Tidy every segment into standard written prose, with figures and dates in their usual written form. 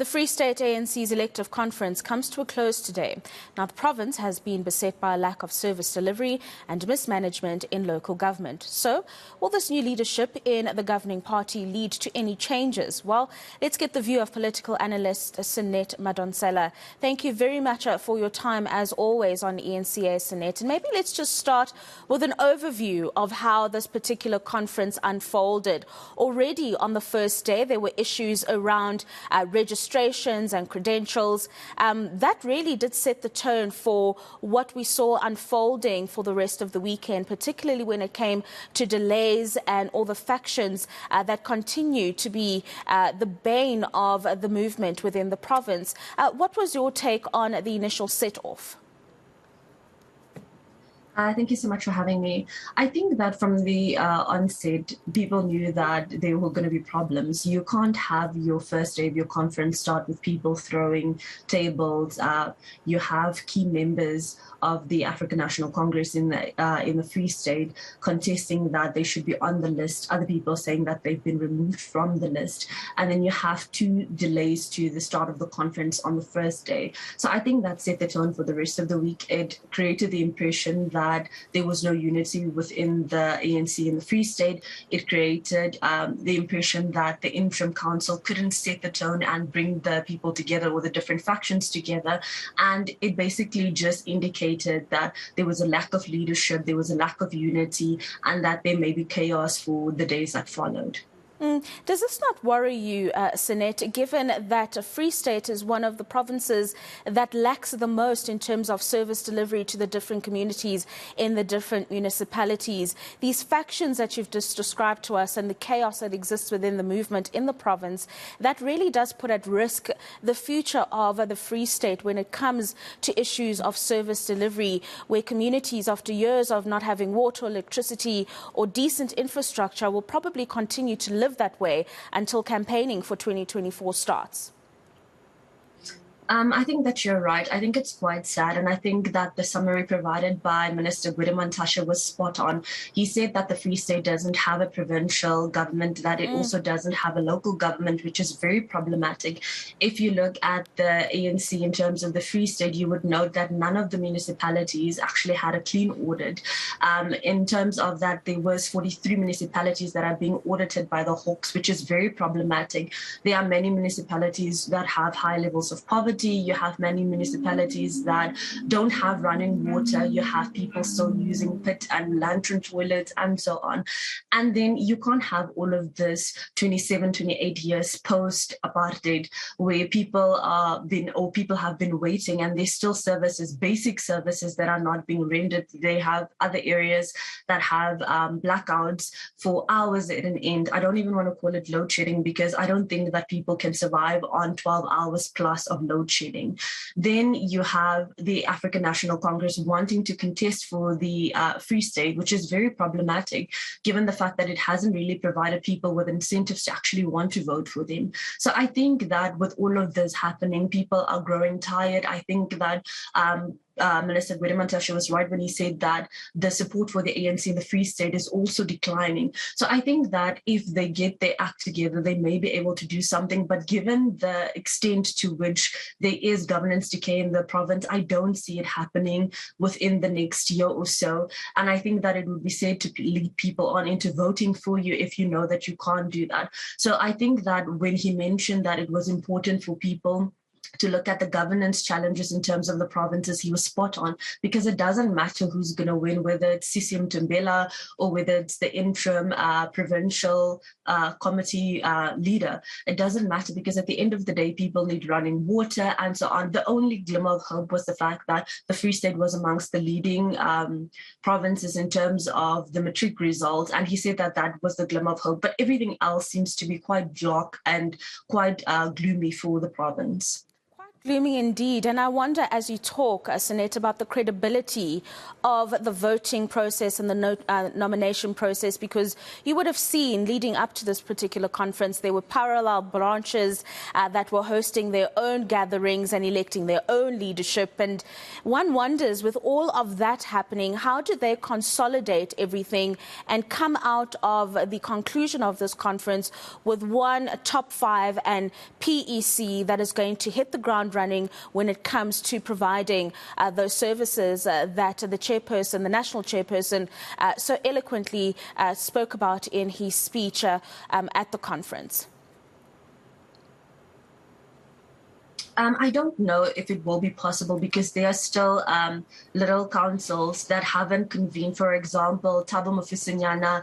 The Free State ANC's elective conference comes to a close today. Now, the province has been beset by a lack of service delivery and mismanagement in local government. So, will this new leadership in the governing party lead to any changes? Well, let's get the view of political analyst Sanet Madonsela. Thank you very much for your time, as always, on eNCA, Sanet. And maybe let's just start with an overview of how this particular conference unfolded. Already on the first day, there were issues around registrations and credentials. That really did set the tone for what we saw unfolding for the rest of the weekend, particularly when it came to delays and all the factions that continue to be the bane of the movement within the province. What was your take on the initial set-off? Thank you so much for having me. I think that from the onset, people knew that there were going to be problems. You can't have your first day of your conference start with people throwing tables. You have key members of the African National Congress in the Free State contesting that they should be on the list. Other people saying that they've been removed from the list. And then you have 2 delays to the start of the conference on the first day. So I think that set the tone for the rest of the week. It created the impression that there was no unity within the ANC in the Free State. It created the impression that the interim council couldn't set the tone and bring the people together, or the different factions together. And it basically just indicated that there was a lack of leadership, there was a lack of unity, and that there may be chaos for the days that followed. Does this not worry you, Sanet, given that Free State is one of the provinces that lacks the most in terms of service delivery to the different communities in the different municipalities? These factions that you've just described to us and the chaos that exists within the movement in the province, that really does put at risk the future of the Free State when it comes to issues of service delivery, where communities, after years of not having water, electricity or decent infrastructure, will probably continue to live that way until campaigning for 2024 starts. I think that you're right. I think it's quite sad. And I think that the summary provided by Minister Mantashe was spot on. He said that the Free State doesn't have a provincial government, that it also doesn't have a local government, which is very problematic. If you look at the ANC in terms of the Free State, you would note that none of the municipalities actually had a clean audit. In terms of that, there was 43 municipalities that are being audited by the Hawks, which is very problematic. There are many municipalities that have high levels of poverty. You have many municipalities that don't have running water. You have people still using pit and lantern toilets and so on. And then you can't have all of this 27, 28 years post-apartheid where people have been waiting and there's still services, basic services that are not being rendered. They have other areas that have blackouts for hours at an end. I don't even want to call it load shedding because I don't think that people can survive on 12 hours plus of load shedding. Then you have the African National Congress wanting to contest for the Free State, which is very problematic given the fact that it hasn't really provided people with incentives to actually want to vote for them. So I think that with all of this happening, people are growing tired. I think that Minister Mantashe was right when he said that the support for the ANC in the Free State is also declining. So I think that if they get their act together, they may be able to do something. But given the extent to which there is governance decay in the province, I don't see it happening within the next year or so. And I think that it would be said to lead people on into voting for you if you know that you can't do that. So I think that when he mentioned that it was important for people to look at the governance challenges in terms of the provinces, he was spot on, because it doesn't matter who's going to win, whether it's CCM Tumbela or whether it's the interim provincial committee leader. It doesn't matter, because at the end of the day, people need running water and so on. The only glimmer of hope was the fact that the Free State was amongst the leading provinces in terms of the matric results. And he said that that was the glimmer of hope. But everything else seems to be quite dark and quite gloomy for the province. Gloomy indeed. And I wonder, as you talk, Sanet, about the credibility of the voting process and the nomination process, because you would have seen leading up to this particular conference, there were parallel branches that were hosting their own gatherings and electing their own leadership. And one wonders, with all of that happening, how do they consolidate everything and come out of the conclusion of this conference with one top 5 and PEC that is going to hit the ground running when it comes to providing those services that the chairperson, the national chairperson, so eloquently spoke about in his speech at the conference? I don't know if it will be possible because there are still little councils that haven't convened. For example, Thabo Mofisinyana,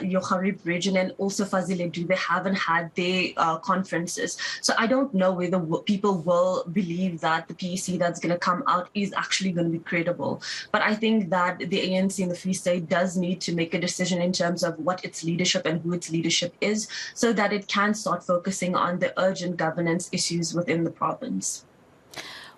Yoharib region, and also Fazile, they haven't had their conferences. So I don't know whether people will believe that the PEC that's going to come out is actually going to be credible. But I think that the ANC in the Free State does need to make a decision in terms of what its leadership and who its leadership is, so that it can start focusing on the urgent governance issues within the province.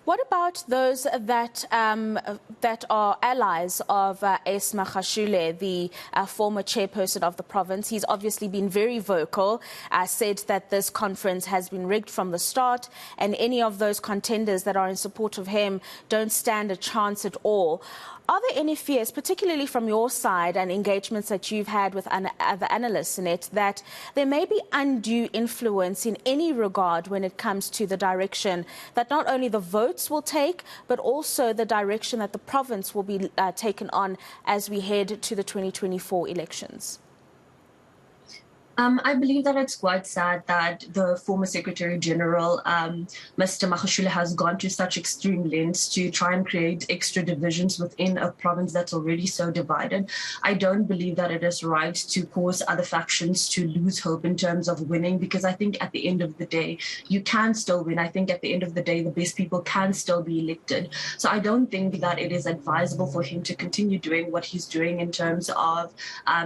What about those that are allies of Ace Magashule, the former chairperson of the province? He's obviously been very vocal, said that this conference has been rigged from the start, and any of those contenders that are in support of him don't stand a chance at all. Are there any fears, particularly from your side and engagements that you've had with other analysts in it, that there may be undue influence in any regard when it comes to the direction that not only the votes will take, but also the direction that the province will be taken on as we head to the 2024 elections? I believe that it's quite sad that the former Secretary General, Mr. Magashule, has gone to such extreme lengths to try and create extra divisions within a province that's already so divided. I don't believe that it is right to cause other factions to lose hope in terms of winning, because I think at the end of the day, you can still win. I think at the end of the day, the best people can still be elected. So I don't think that it is advisable for him to continue doing what he's doing in terms of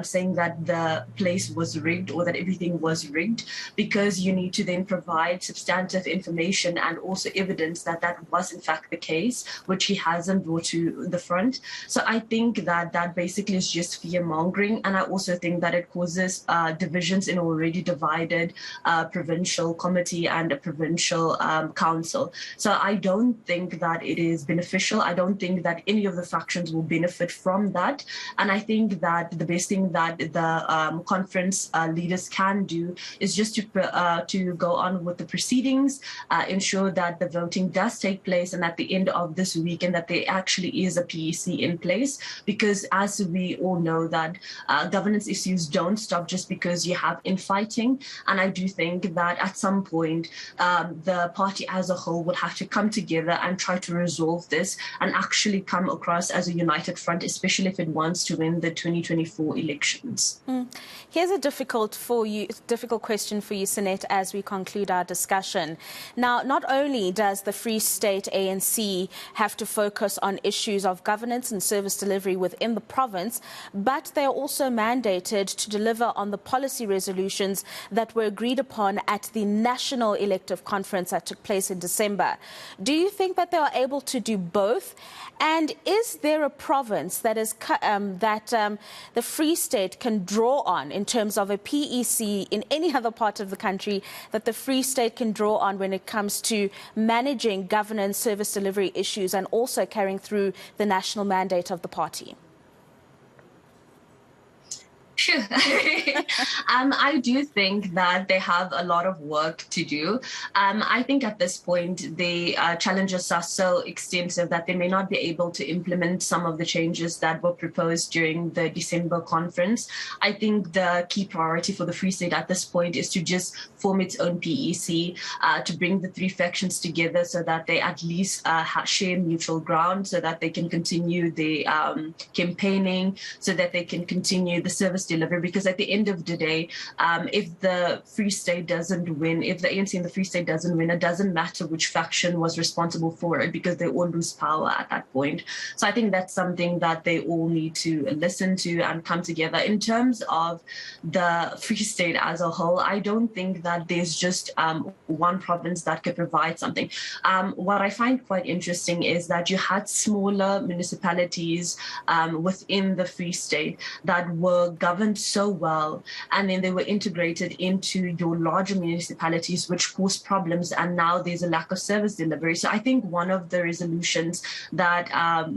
saying that the place was rigged or that everything was rigged, because you need to then provide substantive information and also evidence that that was in fact the case, which he hasn't brought to the front. So I think that that basically is just fear-mongering, and I also think that it causes divisions in already divided provincial committee and a provincial council. So I don't think that it is beneficial. I don't think that any of the factions will benefit from that, and I think that the best thing that the conference leaders can do is just to go on with the proceedings, ensure that the voting does take place, and at the end of this week, and that there actually is a PEC in place, because as we all know that governance issues don't stop just because you have infighting. And I do think that at some point the party as a whole would have to come together and try to resolve this and actually come across as a united front, especially if it wants to win the 2024 elections. Here's a difficult question for you, Sanet, as we conclude our discussion. Now, not only does the Free State ANC have to focus on issues of governance and service delivery within the province, but they are also mandated to deliver on the policy resolutions that were agreed upon at the National Elective Conference that took place in December. Do you think that they are able to do both? And is there a province that is the Free State can draw on in terms of a PEC in any other part of the country that the Free State can draw on when it comes to managing governance, service delivery issues, and also carrying through the national mandate of the party? Sure. I do think that they have a lot of work to do. I think at this point, the challenges are so extensive that they may not be able to implement some of the changes that were proposed during the December conference. I think the key priority for the Free State at this point is to just form its own PEC, to bring the three factions together so that they at least share mutual ground, so that they can continue the campaigning, so that they can continue the service service delivery, because at the end of the day, if the Free State doesn't win, if the ANC in the Free State doesn't win, it doesn't matter which faction was responsible for it, because they all lose power at that point. So I think that's something that they all need to listen to and come together. In terms of the Free State as a whole, I don't think that there's just one province that could provide something. What I find quite interesting is that you had smaller municipalities within the Free State that were governed so well, and then they were integrated into your larger municipalities, which caused problems, and now there's a lack of service delivery. So I think one of the resolutions that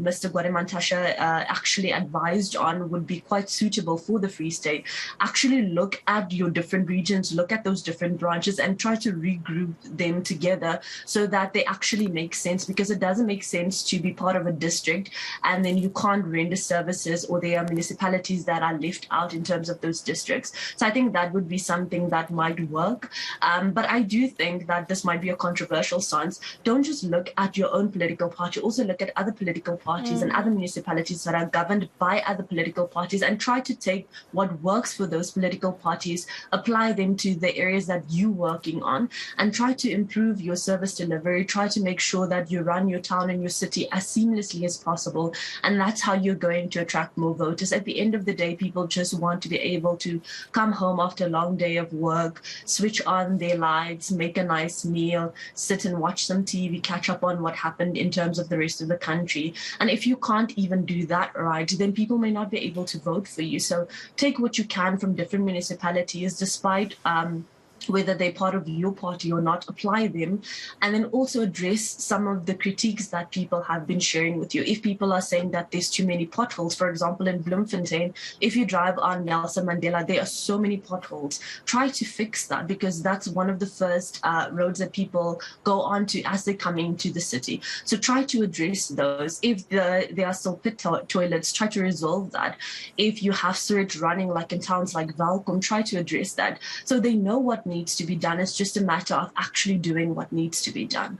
Mr. Guademantashe actually advised on would be quite suitable for the Free State. Actually look at your different regions, look at those different branches, and try to regroup them together so that they actually make sense, because it doesn't make sense to be part of a district and then you can't render services, or there are municipalities that are left out in terms of those districts. So I think that would be something that might work. But I do think that this might be a controversial stance. Don't just look at your own political party, also look at other political parties and other municipalities that are governed by other political parties, and try to take what works for those political parties, apply them to the areas that you're working on, and try to improve your service delivery, try to make sure that you run your town and your city as seamlessly as possible. And that's how you're going to attract more voters. At the end of the day, people just want to be able to come home after a long day of work, switch on their lights, make a nice meal, sit and watch some TV, catch up on what happened in terms of the rest of the country. And if you can't even do that right, then people may not be able to vote for you. So take what you can from different municipalities, despite whether they're part of your party or not, apply them, and then also address some of the critiques that people have been sharing with you. If people are saying that there's too many potholes, for example, in Bloemfontein, if you drive on Nelson Mandela, there are so many potholes. Try to fix that, because that's one of the first roads that people go onto as they come into the city. So try to address those. If there are still pit toilets, try to resolve that. If you have sewage running like in towns like Welkom, try to address that. So they know what needs to be done. It's just a matter of actually doing what needs to be done.